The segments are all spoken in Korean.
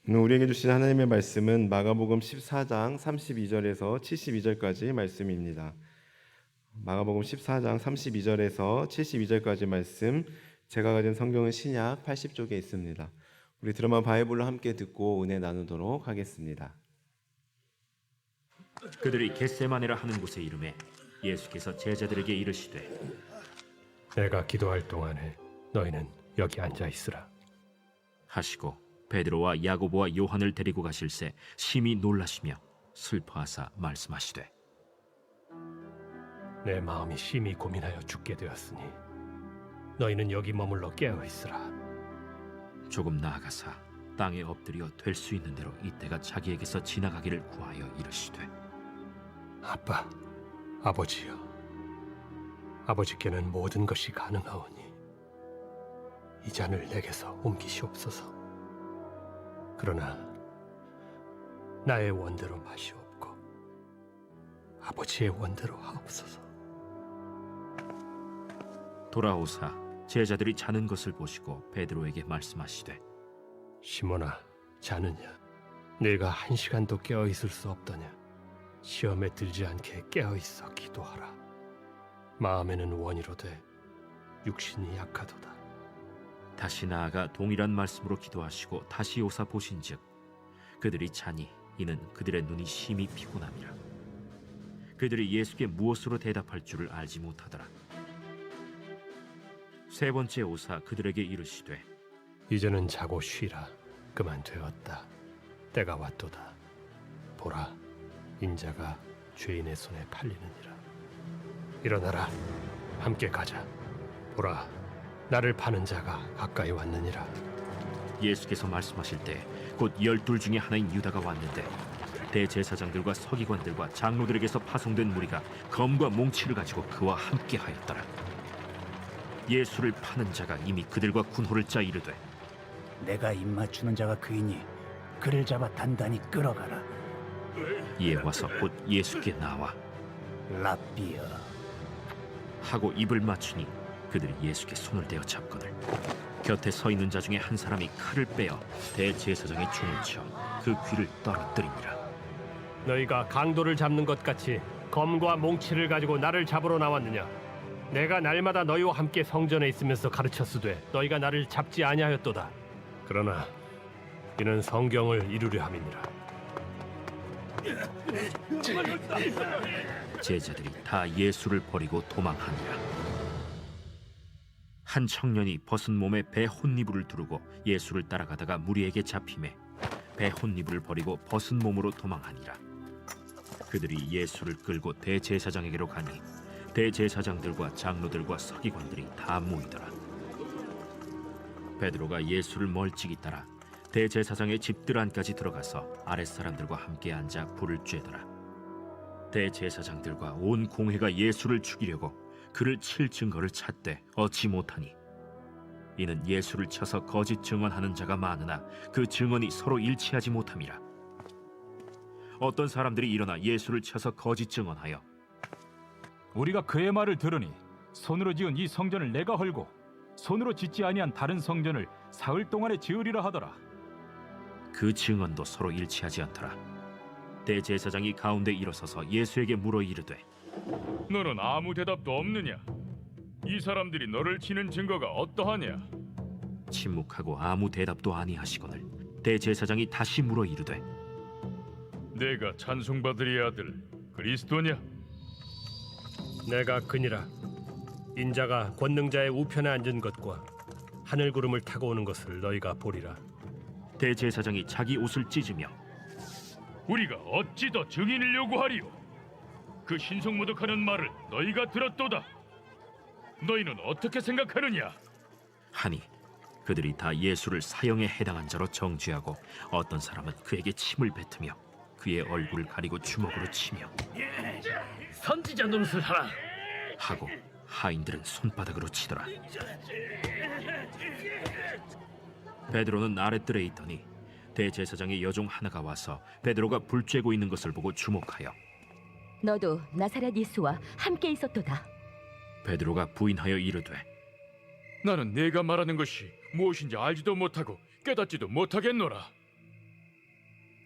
오늘 우리에게 주신 하나님의 말씀은 마가복음 14장 32절에서 72절까지 말씀입니다. 마가복음 14장 32절에서 72절까지 말씀, 제가 가진 성경은 신약 80쪽에 있습니다. 우리 드라마 바이블로 함께 듣고 은혜 나누도록 하겠습니다. 그들이 겟세마네라 하는 곳에 이르매 예수께서 제자들에게 이르시되 내가 기도할 동안에 너희는 여기 앉아 있으라. 하시고 베드로와 야고보와 요한을 데리고 가실새 심히 놀라시며 슬퍼하사 말씀하시되 내 마음이 심히 고민하여 죽게 되었으니 너희는 여기 머물러 깨어 있으라. 조금 나아가사 땅에 엎드려 될 수 있는 대로 이때가 자기에게서 지나가기를 구하여 이르시되 아빠, 아버지여, 아버지께는 모든 것이 가능하오니 이 잔을 내게서 옮기시옵소서. 그러나 나의 원대로 마시옵고 아버지의 원대로 하옵소서. 돌아오사 제자들이 자는 것을 보시고 베드로에게 말씀하시되 시몬아, 자느냐? 네가 1시간도 깨어 있을 수 없더냐? 시험에 들지 않게 깨어 있어 기도하라. 마음에는 원이로되 육신이 약하도다. 다시 나아가 동일한 말씀으로 기도하시고 다시 오사 보신즉 그들이 자니 이는 그들의 눈이 심히 피곤함이라. 그들이 예수께 무엇으로 대답할 줄을 알지 못하더라. 세 번째 오사 그들에게 이르시되 이제는 자고 쉬라. 그만 되었다. 때가 왔도다. 보라, 인자가 죄인의 손에 팔리느니라. 일어나라, 함께 가자. 보라, 나를 파는 자가 가까이 왔느니라. 예수께서 말씀하실 때 곧 12 중에 하나인 유다가 왔는데 대제사장들과 서기관들과 장로들에게서 파송된 무리가 검과 몽치를 가지고 그와 함께 하였더라. 예수를 파는 자가 이미 그들과 군호를 짜 이르되 내가 입맞추는 자가 그이니 그를 잡아 단단히 끌어가라. 이에 와서 곧 예수께 나와 랍비여. 하고 입을 맞추니 그들이 예수께 손을 대어 잡거늘 곁에 서 있는 자 중에 한 사람이 칼을 빼어 대제사장의 총을 쳐 그 귀를 떨어뜨리니라. 너희가 강도를 잡는 것 같이 검과 몽치를 가지고 나를 잡으러 나왔느냐? 내가 날마다 너희와 함께 성전에 있으면서 가르쳤으되 너희가 나를 잡지 아니하였도다. 그러나 이는 성경을 이루려 함이니라. 제자들이 다 예수를 버리고 도망하니라. 한 청년이 벗은 몸에 배 혼니부를 두르고 예수를 따라가다가 무리에게 잡히매 배 혼니부를 버리고 벗은 몸으로 도망하니라. 그들이 예수를 끌고 대제사장에게로 가니 대제사장들과 장로들과 서기관들이 다 모이더라. 베드로가 예수를 멀찍이 따라 대제사장의 집들 안까지 들어가서 아랫사람들과 함께 앉아 불을 쬐더라. 대제사장들과 온 공회가 예수를 죽이려고 그를 칠 증거를 찾되 얻지 못하니 이는 예수를 쳐서 거짓 증언하는 자가 많으나 그 증언이 서로 일치하지 못함이라. 어떤 사람들이 일어나 예수를 쳐서 거짓 증언하여 우리가 그의 말을 들으니 손으로 지은 이 성전을 내가 헐고 손으로 짓지 아니한 다른 성전을 사흘 동안에 지으리라 하더라. 그 증언도 서로 일치하지 않더라. 대제사장이 가운데 일어서서 예수에게 물어 이르되 너는 아무 대답도 없느냐? 이 사람들이 너를 치는 증거가 어떠하냐? 침묵하고 아무 대답도 아니하시거늘 대제사장이 다시 물어 이르되 내가 찬송받으리 아들 그리스도냐? 내가 그니라. 인자가 권능자의 우편에 앉은 것과 하늘 구름을 타고 오는 것을 너희가 보리라. 대제사장이 자기 옷을 찢으며 우리가 어찌 더 증인을 요구하리요? 그 신성모독하는 말을 너희가 들었도다. 너희는 어떻게 생각하느냐? 하니 그들이 다 예수를 사형에 해당한 자로 정죄하고 어떤 사람은 그에게 침을 뱉으며 그의 얼굴을 가리고 주먹으로 치며 선지자 노릇을 하라 하고 하인들은 손바닥으로 치더라. 베드로는 아랫뜰에 있더니 대제사장의 여종 하나가 와서 베드로가 불 쬐고 있는 것을 보고 주목하여 너도 나사렛 예수와 함께 있었도다. 베드로가 부인하여 이르되 나는 네가 말하는 것이 무엇인지 알지도 못하고 깨닫지도 못하겠노라.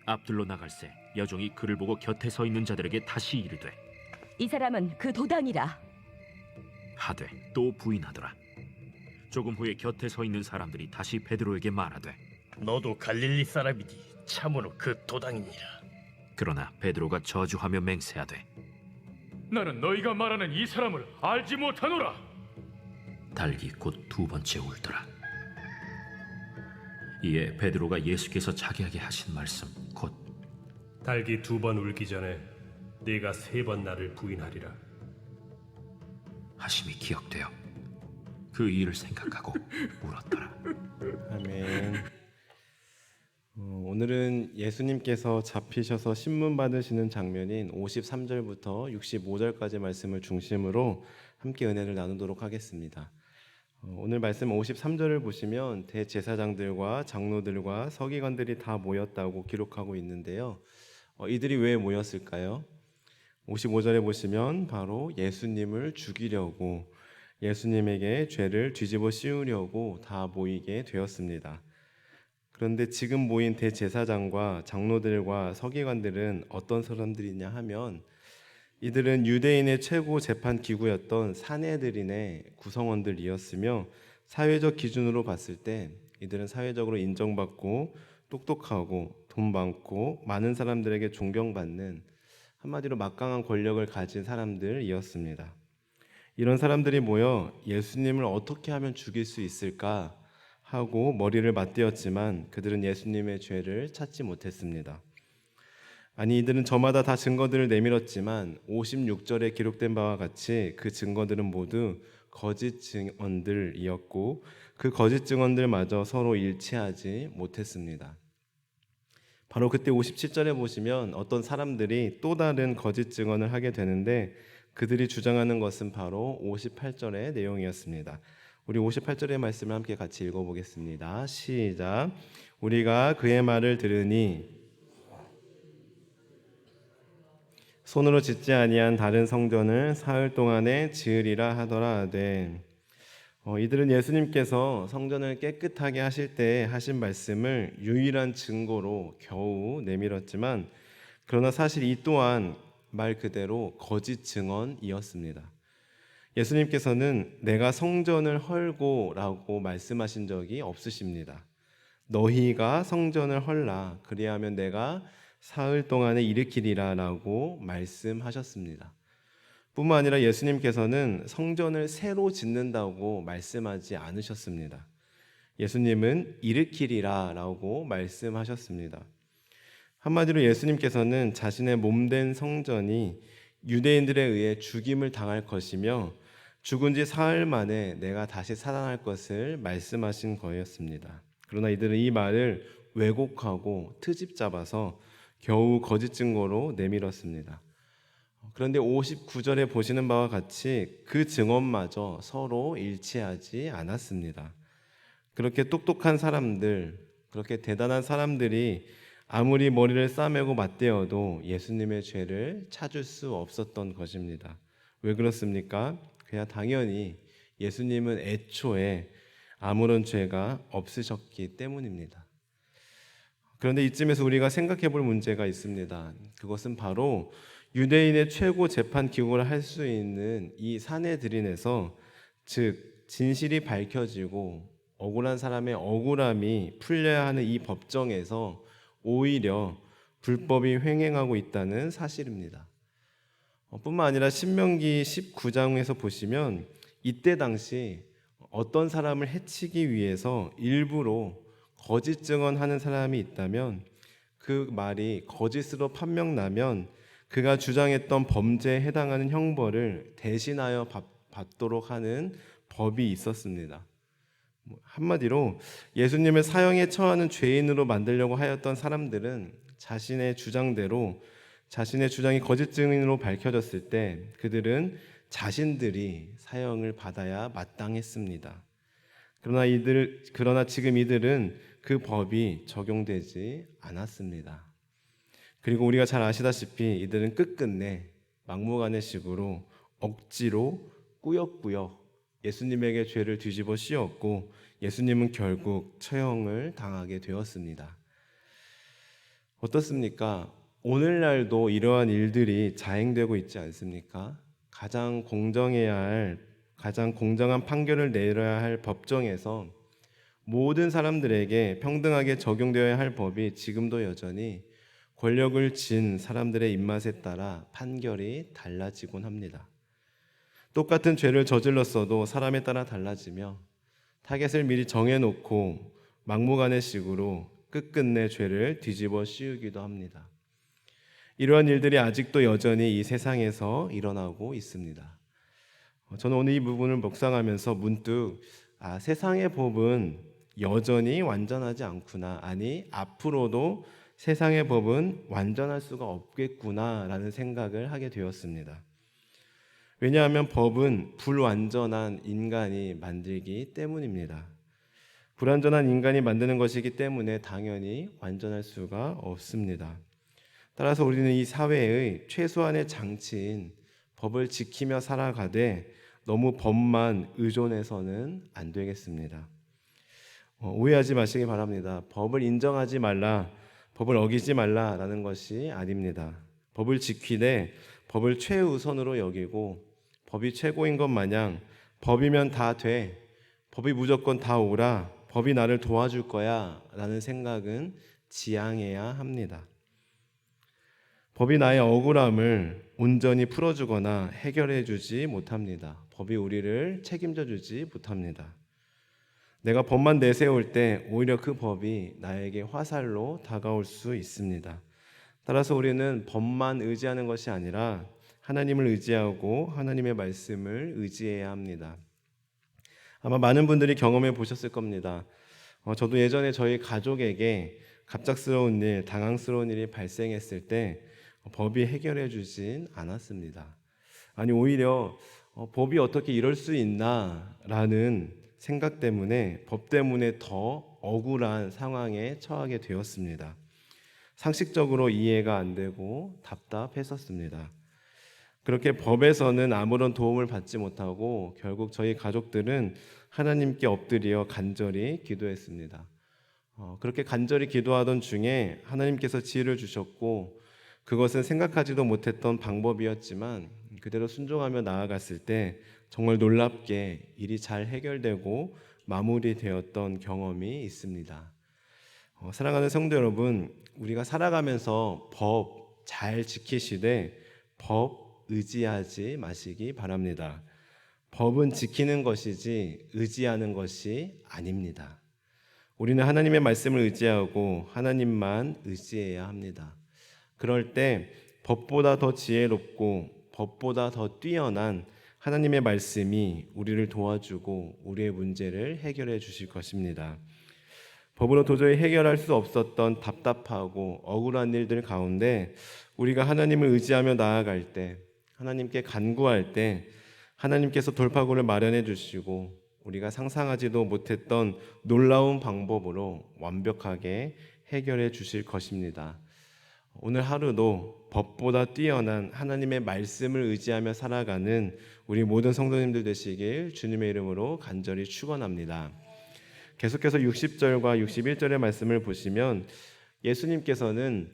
앞들로 나갈새 여종이 그를 보고 곁에 서 있는 자들에게 다시 이르되 이 사람은 그 도당이라. 하되 또 부인하더라. 조금 후에 곁에 서 있는 사람들이 다시 베드로에게 말하되 너도 갈릴리 사람이니 참으로 그 도당이니라. 그러나 베드로가 저주하며 맹세하되 나는 너희가 말하는 이 사람을 알지 못하노라. 달기 곧 두 번째 울더라. 이에 베드로가 예수께서 자기 에게 하신 말씀 곧 달기 2번 울기 전에 네가 3번 나를 부인하리라. 하심이 기억되어 그 일을 생각하고 울었더라. 아멘. 오늘은 예수님께서 잡히셔서 신문 받으시는 장면인 53절부터 65절까지 말씀을 중심으로 함께 은혜를 나누도록 하겠습니다. 오늘 말씀 53절을 보시면 대제사장들과 장로들과 서기관들이 다 모였다고 기록하고 있는데요. 이들이 왜 모였을까요? 55절에 보시면 바로 예수님을 죽이려고, 예수님에게 죄를 뒤집어 씌우려고 다 모이게 되었습니다. 그런데 지금 모인 대제사장과 장로들과 서기관들은 어떤 사람들이냐 하면 이들은 유대인의 최고 재판 기구였던 산헤드린의 구성원들이었으며 사회적 기준으로 봤을 때 이들은 사회적으로 인정받고 똑똑하고 돈 많고 많은 사람들에게 존경받는, 한마디로 막강한 권력을 가진 사람들이었습니다. 이런 사람들이 모여 예수님을 어떻게 하면 죽일 수 있을까 하고 머리를 맞대었지만 그들은 예수님의 죄를 찾지 못했습니다. 아니, 이들은 저마다 다 증거들을 내밀었지만 56절에 기록된 바와 같이 그 증거들은 모두 거짓 증언들이었고 그 거짓 증언들마저 서로 일치하지 못했습니다. 바로 그때 57절에 보시면 어떤 사람들이 또 다른 거짓 증언을 하게 되는데 그들이 주장하는 것은 바로 58절의 내용이었습니다. 우리 58절의 말씀을 함께 같이 읽어보겠습니다. 시작. 우리가 그의 말을 들으니 손으로 짓지 아니한 다른 성전을 사흘 동안에 지으리라 하더라 하되, 이들은 예수님께서 성전을 깨끗하게 하실 때 하신 말씀을 유일한 증거로 겨우 내밀었지만 그러나 사실 이 또한 말 그대로 거짓 증언이었습니다. 예수님께서는 내가 성전을 헐고라고 말씀하신 적이 없으십니다. 너희가 성전을 헐라, 그리하면 내가 사흘 동안에 일으키리라 라고 말씀하셨습니다. 뿐만 아니라 예수님께서는 성전을 새로 짓는다고 말씀하지 않으셨습니다. 예수님은 일으키리라 라고 말씀하셨습니다. 한마디로 예수님께서는 자신의 몸된 성전이 유대인들에 의해 죽임을 당할 것이며 죽은 지 사흘 만에 내가 다시 살아날 것을 말씀하신 거였습니다. 그러나 이들은 이 말을 왜곡하고 트집 잡아서 겨우 거짓 증거로 내밀었습니다. 그런데 59절에 보시는 바와 같이 그 증언마저 서로 일치하지 않았습니다. 그렇게 똑똑한 사람들, 그렇게 대단한 사람들이 아무리 머리를 싸매고 맞대어도 예수님의 죄를 찾을 수 없었던 것입니다. 왜 그렇습니까? 그냥 당연히 예수님은 애초에 아무런 죄가 없으셨기 때문입니다. 그런데 이쯤에서 우리가 생각해 볼 문제가 있습니다. 그것은 바로 유대인의 최고 재판 기구를 할 수 있는 이 산헤드린에서, 즉 진실이 밝혀지고 억울한 사람의 억울함이 풀려야 하는 이 법정에서 오히려 불법이 횡행하고 있다는 사실입니다. 뿐만 아니라 신명기 19장에서 보시면 이때 당시 어떤 사람을 해치기 위해서 일부러 거짓 증언하는 사람이 있다면 그 말이 거짓으로 판명나면 그가 주장했던 범죄에 해당하는 형벌을 대신하여 받도록 하는 법이 있었습니다. 한마디로 예수님을 사형에 처하는 죄인으로 만들려고 하였던 사람들은 자신의 주장대로 자신의 주장이 거짓 증인으로 밝혀졌을 때 그들은 자신들이 사형을 받아야 마땅했습니다. 그러나 지금 이들은 그 법이 적용되지 않았습니다. 그리고 우리가 잘 아시다시피 이들은 끝끝내 막무가내식으로 억지로 꾸역꾸역 예수님에게 죄를 뒤집어 씌웠고 예수님은 결국 처형을 당하게 되었습니다. 어떻습니까? 오늘날도 이러한 일들이 자행되고 있지 않습니까? 가장 공정한 판결을 내려야 할 법정에서 모든 사람들에게 평등하게 적용되어야 할 법이 지금도 여전히 권력을 쥔 사람들의 입맛에 따라 판결이 달라지곤 합니다. 똑같은 죄를 저질렀어도 사람에 따라 달라지며 타겟을 미리 정해놓고 막무가내식으로 끝끝내 죄를 뒤집어 씌우기도 합니다. 이러한 일들이 아직도 여전히 이 세상에서 일어나고 있습니다. 저는 오늘 이 부분을 묵상하면서 문득 세상의 법은 여전히 완전하지 않구나, 아니 앞으로도 세상의 법은 완전할 수가 없겠구나라는 생각을 하게 되었습니다. 왜냐하면 법은 불완전한 인간이 만들기 때문입니다. 불완전한 인간이 만드는 것이기 때문에 당연히 완전할 수가 없습니다. 따라서 우리는 이 사회의 최소한의 장치인 법을 지키며 살아가되 너무 법만 의존해서는 안 되겠습니다. 오해하지 마시기 바랍니다. 법을 인정하지 말라, 법을 어기지 말라라는 것이 아닙니다. 법을 지키되 법을 최우선으로 여기고 법이 최고인 것 마냥 법이면 다 돼, 법이 무조건 다 오라, 법이 나를 도와줄 거야 라는 생각은 지양해야 합니다. 법이 나의 억울함을 온전히 풀어주거나 해결해 주지 못합니다. 법이 우리를 책임져 주지 못합니다. 내가 법만 내세울 때 오히려 그 법이 나에게 화살로 다가올 수 있습니다. 따라서 우리는 법만 의지하는 것이 아니라 하나님을 의지하고 하나님의 말씀을 의지해야 합니다. 아마 많은 분들이 경험해 보셨을 겁니다. 저도 예전에 저희 가족에게 갑작스러운 일, 당황스러운 일이 발생했을 때 법이 해결해 주진 않았습니다. 아니 오히려 법이 어떻게 이럴 수 있나라는 생각 때문에 법 때문에 더 억울한 상황에 처하게 되었습니다. 상식적으로 이해가 안 되고 답답했었습니다. 그렇게 법에서는 아무런 도움을 받지 못하고 결국 저희 가족들은 하나님께 엎드려 간절히 기도했습니다. 그렇게 간절히 기도하던 중에 하나님께서 지혜를 주셨고 그것은 생각하지도 못했던 방법이었지만 그대로 순종하며 나아갔을 때 정말 놀랍게 일이 잘 해결되고 마무리되었던 경험이 있습니다. 사랑하는 성도 여러분, 우리가 살아가면서 법 잘 지키시되 법 의지하지 마시기 바랍니다. 법은 지키는 것이지 의지하는 것이 아닙니다. 우리는 하나님의 말씀을 의지하고 하나님만 의지해야 합니다. 그럴 때 법보다 더 지혜롭고 법보다 더 뛰어난 하나님의 말씀이 우리를 도와주고 우리의 문제를 해결해 주실 것입니다. 법으로 도저히 해결할 수 없었던 답답하고 억울한 일들 가운데 우리가 하나님을 의지하며 나아갈 때, 하나님께 간구할 때 하나님께서 돌파구를 마련해 주시고 우리가 상상하지도 못했던 놀라운 방법으로 완벽하게 해결해 주실 것입니다. 오늘 하루도 법보다 뛰어난 하나님의 말씀을 의지하며 살아가는 우리 모든 성도님들 되시길 주님의 이름으로 간절히 축원합니다. 계속해서 60절과 61절의 말씀을 보시면 예수님께서는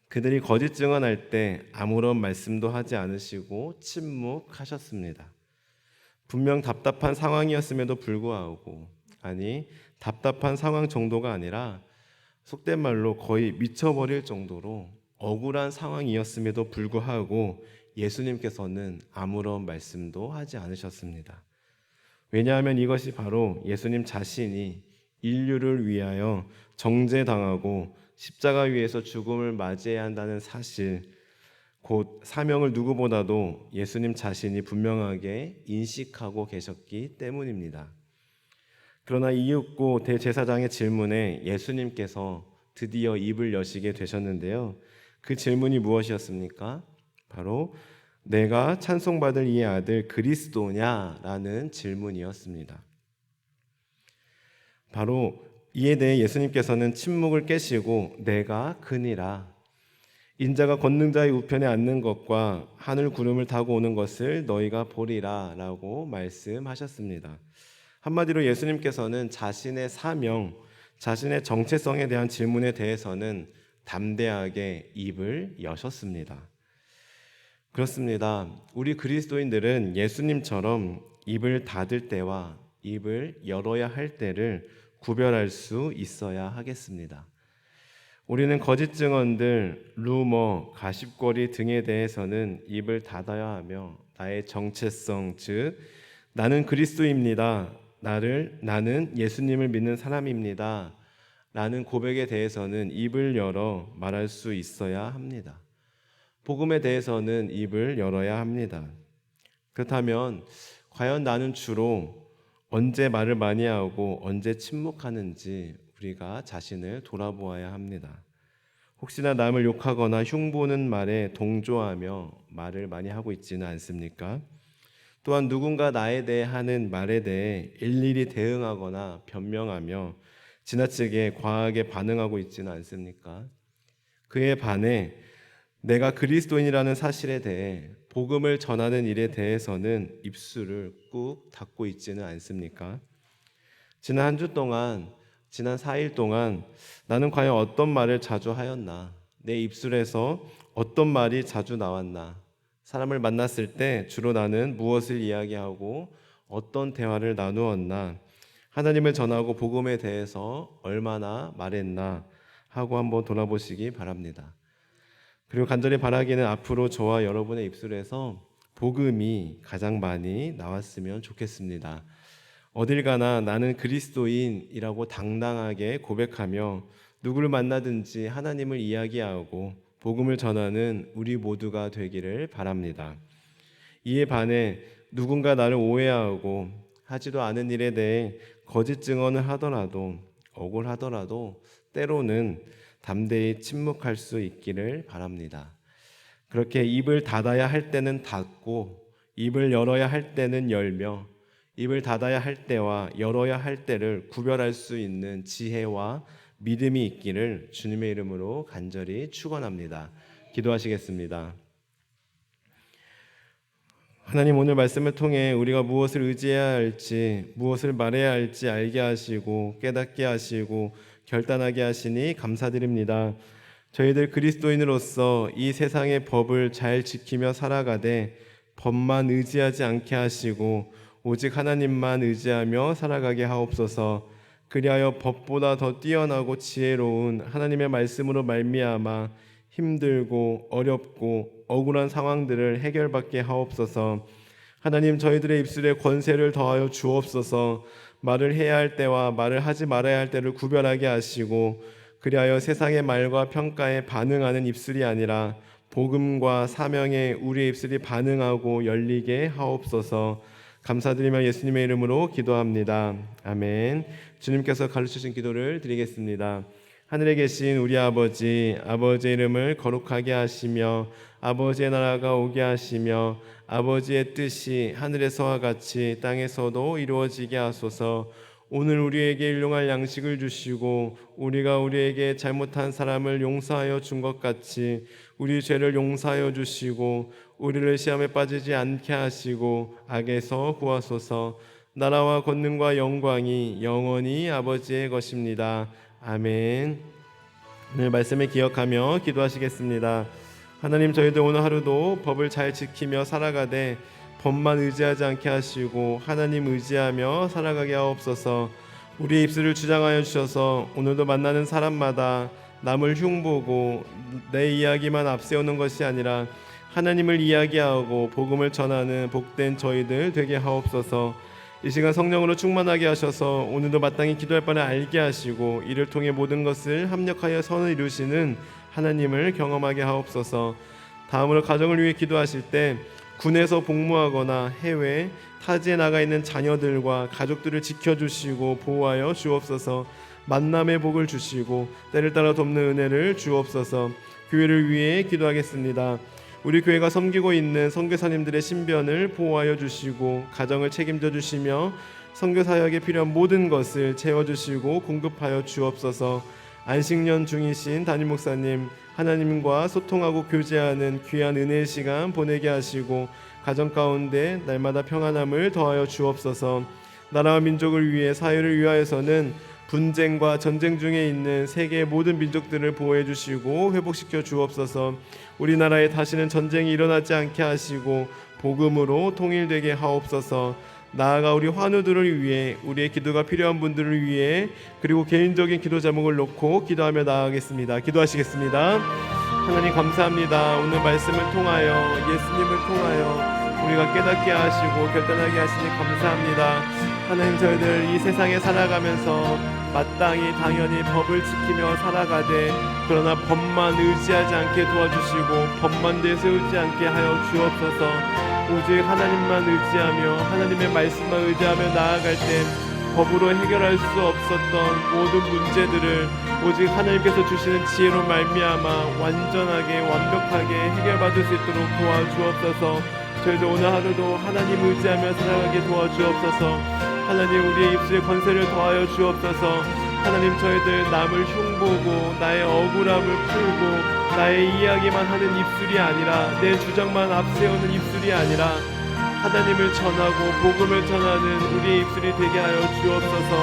그들이 거짓 증언할 때 아무런 말씀도 하지 않으시고 침묵하셨습니다. 분명 답답한 상황이었음에도 불구하고, 아니 답답한 상황 정도가 아니라 속된 말로 거의 미쳐버릴 정도로 억울한 상황이었음에도 불구하고 예수님께서는 아무런 말씀도 하지 않으셨습니다. 왜냐하면 이것이 바로 예수님 자신이 인류를 위하여 정죄당하고 십자가 위에서 죽음을 맞이해야 한다는 사실, 곧 사명을 누구보다도 예수님 자신이 분명하게 인식하고 계셨기 때문입니다. 그러나 이윽고 대제사장의 질문에 예수님께서 드디어 입을 여시게 되셨는데요. 그 질문이 무엇이었습니까? 바로 내가 찬송받을 이의 아들 그리스도냐라는 질문이었습니다. 바로 이에 대해 예수님께서는 침묵을 깨시고 내가 그니라, 인자가 권능자의 우편에 앉는 것과 하늘 구름을 타고 오는 것을 너희가 보리라 라고 말씀하셨습니다. 한마디로 예수님께서는 자신의 사명, 자신의 정체성에 대한 질문에 대해서는 담대하게 입을 여셨습니다. 그렇습니다. 우리 그리스도인들은 예수님처럼 입을 닫을 때와 입을 열어야 할 때를 구별할 수 있어야 하겠습니다. 우리는 거짓 증언들, 루머, 가십거리 등에 대해서는 입을 닫아야 하며 나의 정체성, 즉 나는 그리스도입니다. 나는 예수님을 믿는 사람입니다. 라는 고백에 대해서는 입을 열어 말할 수 있어야 합니다. 복음에 대해서는 입을 열어야 합니다. 그렇다면 과연 나는 주로 언제 말을 많이 하고 언제 침묵하는지 우리가 자신을 돌아보아야 합니다. 혹시나 남을 욕하거나 흉보는 말에 동조하며 말을 많이 하고 있지는 않습니까? 또한 누군가 나에 대해 하는 말에 대해 일일이 대응하거나 변명하며 지나치게 과하게 반응하고 있지는 않습니까? 그에 반해 내가 그리스도인이라는 사실에 대해 복음을 전하는 일에 대해서는 입술을 꾹 닫고 있지는 않습니까? 지난 한 주 동안, 지난 4일 동안 나는 과연 어떤 말을 자주 하였나? 내 입술에서 어떤 말이 자주 나왔나? 사람을 만났을 때 주로 나는 무엇을 이야기하고 어떤 대화를 나누었나? 하나님을 전하고 복음에 대해서 얼마나 말했나? 하고 한번 돌아보시기 바랍니다. 그리고 간절히 바라기는 앞으로 저와 여러분의 입술에서 복음이 가장 많이 나왔으면 좋겠습니다. 어딜 가나 나는 그리스도인이라고 당당하게 고백하며 누구를 만나든지 하나님을 이야기하고 복음을 전하는 우리 모두가 되기를 바랍니다. 이에 반해 누군가 나를 오해하고 하지도 않은 일에 대해 거짓 증언을 하더라도 억울하더라도 때로는 담대히 침묵할 수 있기를 바랍니다. 그렇게 입을 닫아야 할 때는 닫고 입을 열어야 할 때는 열며 입을 닫아야 할 때와 열어야 할 때를 구별할 수 있는 지혜와 믿음이 있기를 주님의 이름으로 간절히 축원합니다. 기도하시겠습니다. 하나님, 오늘 말씀을 통해 우리가 무엇을 의지해야 할지, 무엇을 말해야 할지 알게 하시고 깨닫게 하시고 결단하게 하시니 감사드립니다. 저희들 그리스도인으로서 이 세상의 법을 잘 지키며 살아가되 법만 의지하지 않게 하시고 오직 하나님만 의지하며 살아가게 하옵소서. 그리하여 법보다 더 뛰어나고 지혜로운 하나님의 말씀으로 말미암아 힘들고 어렵고 억울한 상황들을 해결받게 하옵소서. 하나님, 저희들의 입술에 권세를 더하여 주옵소서. 말을 해야 할 때와 말을 하지 말아야 할 때를 구별하게 하시고 그리하여 세상의 말과 평가에 반응하는 입술이 아니라 복음과 사명에 우리의 입술이 반응하고 열리게 하옵소서. 감사드리며 예수님의 이름으로 기도합니다. 아멘. 주님께서 가르치신 기도를 드리겠습니다. 하늘에 계신 우리 아버지, 아버지의 이름을 거룩하게 하시며 아버지의 나라가 오게 하시며 아버지의 뜻이 하늘에서와 같이 땅에서도 이루어지게 하소서. 오늘 우리에게 일용할 양식을 주시고 우리가 우리에게 잘못한 사람을 용서하여 준 것 같이 우리 죄를 용서하여 주시고 우리를 시험에 빠지지 않게 하시고 악에서 구하소서. 나라와 권능과 영광이 영원히 아버지의 것입니다. 아멘. 오늘 말씀을 기억하며 기도하시겠습니다. 하나님, 저희들 오늘 하루도 법을 잘 지키며 살아가되 법만 의지하지 않게 하시고 하나님 의지하며 살아가게 하옵소서. 우리의 입술을 주장하여 주셔서 오늘도 만나는 사람마다 남을 흉보고 내 이야기만 앞세우는 것이 아니라 하나님을 이야기하고 복음을 전하는 복된 저희들 되게 하옵소서. 이 시간 성령으로 충만하게 하셔서 오늘도 마땅히 기도할 바를 알게 하시고 이를 통해 모든 것을 합력하여 선을 이루시는 하나님을 경험하게 하옵소서. 다음으로 가정을 위해 기도하실 때 군에서 복무하거나 해외 타지에 나가 있는 자녀들과 가족들을 지켜주시고 보호하여 주옵소서. 만남의 복을 주시고 때를 따라 돕는 은혜를 주옵소서. 교회를 위해 기도하겠습니다. 우리 교회가 섬기고 있는 선교사님들의 신변을 보호하여 주시고 가정을 책임져 주시며 선교 사역에 필요한 모든 것을 채워주시고 공급하여 주옵소서. 안식년 중이신 담임 목사님, 하나님과 소통하고 교제하는 귀한 은혜의 시간 보내게 하시고 가정 가운데 날마다 평안함을 더하여 주옵소서. 나라와 민족을 위해 사회를 위하여서는 분쟁과 전쟁 중에 있는 세계의 모든 민족들을 보호해 주시고 회복시켜 주옵소서. 우리나라에 다시는 전쟁이 일어나지 않게 하시고 복음으로 통일되게 하옵소서. 나아가 우리 환우들을 위해, 우리의 기도가 필요한 분들을 위해, 그리고 개인적인 기도 제목을 놓고 기도하며 나아가겠습니다. 기도하시겠습니다. 하나님 감사합니다. 오늘 말씀을 통하여, 예수님을 통하여 우리가 깨닫게 하시고 결단하게 하시니 감사합니다. 하나님, 저희들 이 세상에 살아가면서 마땅히 당연히 법을 지키며 살아가되, 그러나 법만 의지하지 않게 도와주시고 법만 내세우지 않게 하여 주옵소서. 오직 하나님만 의지하며 하나님의 말씀만 의지하며 나아갈 때 법으로 해결할 수 없었던 모든 문제들을 오직 하나님께서 주시는 지혜로 말미암아 완전하게 완벽하게 해결받을 수 있도록 도와주옵소서. 저희들 오늘 하루도 하나님 의지하며 살아가게 도와주옵소서. 하나님, 우리의 입술에 권세를 더하여 주옵소서. 하나님, 저희들 남을 흉보고 나의 억울함을 풀고 나의 이야기만 하는 입술이 아니라, 내 주장만 앞세우는 입술이 아니라 하나님을 전하고 복음을 전하는 우리의 입술이 되게 하여 주옵소서.